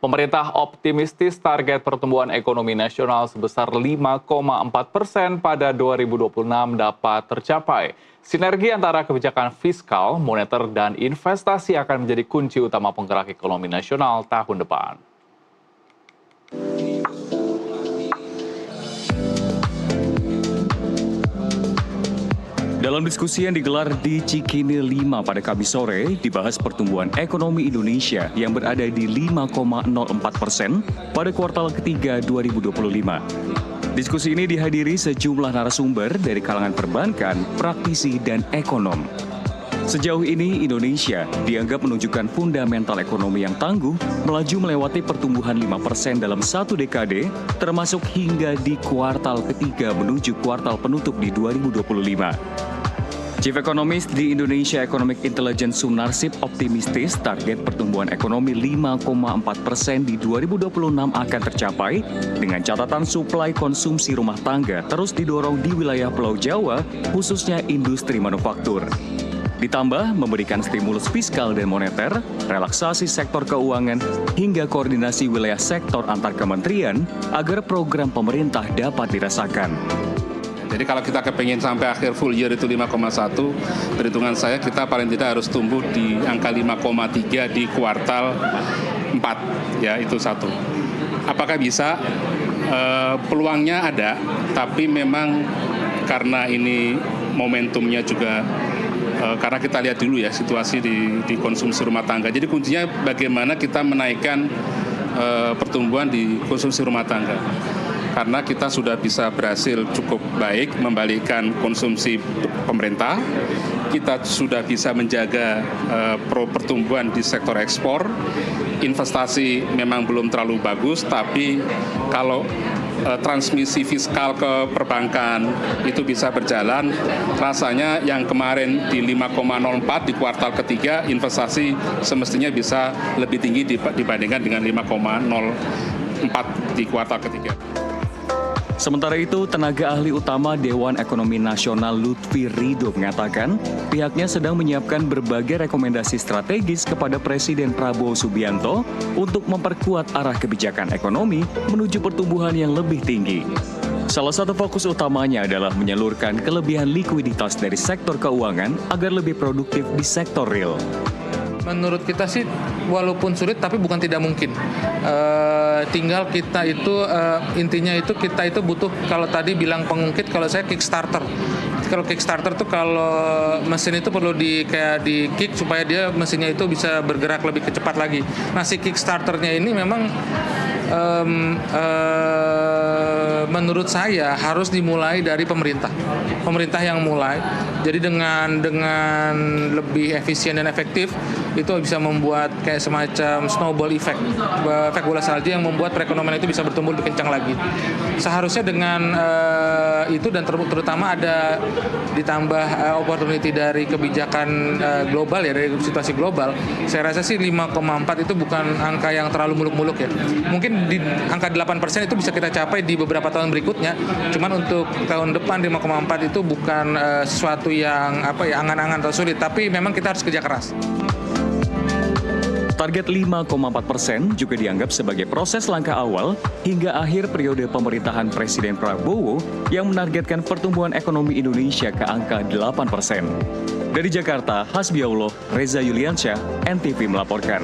Pemerintah optimistis target pertumbuhan ekonomi nasional sebesar 5,4% pada 2026 dapat tercapai. Sinergi antara kebijakan fiskal, moneter, dan investasi akan menjadi kunci utama penggerak ekonomi nasional tahun depan. Dalam diskusi yang digelar di Cikini 5 pada Kamis sore, dibahas pertumbuhan ekonomi Indonesia yang berada di 5,04% pada kuartal ketiga 2025. Diskusi ini dihadiri sejumlah narasumber dari kalangan perbankan, praktisi, dan ekonom. Sejauh ini, Indonesia dianggap menunjukkan fundamental ekonomi yang tangguh, melaju melewati pertumbuhan 5% dalam satu dekade, termasuk hingga di kuartal ketiga menuju kuartal penutup di 2025. Chief Economist di Indonesia Economic Intelligence Sunarsip optimistis target pertumbuhan ekonomi 5,4% di 2026 akan tercapai dengan catatan suplai konsumsi rumah tangga terus didorong di wilayah Pulau Jawa, khususnya industri manufaktur. Ditambah memberikan stimulus fiskal dan moneter, relaksasi sektor keuangan, hingga koordinasi wilayah sektor antar kementerian agar program pemerintah dapat dirasakan. Jadi kalau kita kepingin sampai akhir full year itu 5,1, perhitungan saya kita paling tidak harus tumbuh di angka 5,3 di kuartal 4, ya itu satu. Apakah bisa? Peluangnya ada, tapi memang karena ini momentumnya juga, karena kita lihat dulu ya situasi di konsumsi rumah tangga. Jadi kuncinya bagaimana kita menaikkan pertumbuhan di konsumsi rumah tangga. Karena kita sudah bisa berhasil cukup baik membalikkan konsumsi pemerintah, kita sudah bisa menjaga pertumbuhan di sektor ekspor, investasi memang belum terlalu bagus, tapi kalau transmisi fiskal ke perbankan itu bisa berjalan, rasanya yang kemarin di 5,04 di kuartal ketiga, investasi semestinya bisa lebih tinggi dibandingkan dengan 5,04 di kuartal ketiga. Sementara itu, tenaga ahli utama Dewan Ekonomi Nasional Lutfi Rido mengatakan pihaknya sedang menyiapkan berbagai rekomendasi strategis kepada Presiden Prabowo Subianto untuk memperkuat arah kebijakan ekonomi menuju pertumbuhan yang lebih tinggi. Salah satu fokus utamanya adalah menyalurkan kelebihan likuiditas dari sektor keuangan agar lebih produktif di sektor real. Menurut kita sih walaupun sulit tapi bukan tidak mungkin. Tinggal kita itu intinya itu kita itu butuh, kalau tadi bilang pengungkit, kalau saya Kickstarter. Kalau Kickstarter tuh kalau mesin itu perlu di kick supaya dia mesinnya itu bisa bergerak lebih cepat lagi. Nah si Kickstarternya ini memang menurut saya harus dimulai dari pemerintah yang mulai. Jadi dengan lebih efisien dan efektif itu bisa membuat kayak semacam snowball effect, efek bola salju yang membuat perekonomian itu bisa bertumbuh lebih kencang lagi. Seharusnya dengan itu dan terutama ada ditambah opportunity dari kebijakan global ya, dari situasi global. Saya rasa sih 5,4 itu bukan angka yang terlalu muluk-muluk ya. Mungkin di angka 8% itu bisa kita capai di beberapa tahun berikutnya. Cuman untuk tahun depan 5,4 itu bukan sesuatu yang angan-angan atau sulit, tapi memang kita harus kerja keras. Target 5,4% juga dianggap sebagai proses langkah awal hingga akhir periode pemerintahan Presiden Prabowo yang menargetkan pertumbuhan ekonomi Indonesia ke angka 8%. Dari Jakarta, Hasbiaullah, Reza Yuliansyah, NTV melaporkan.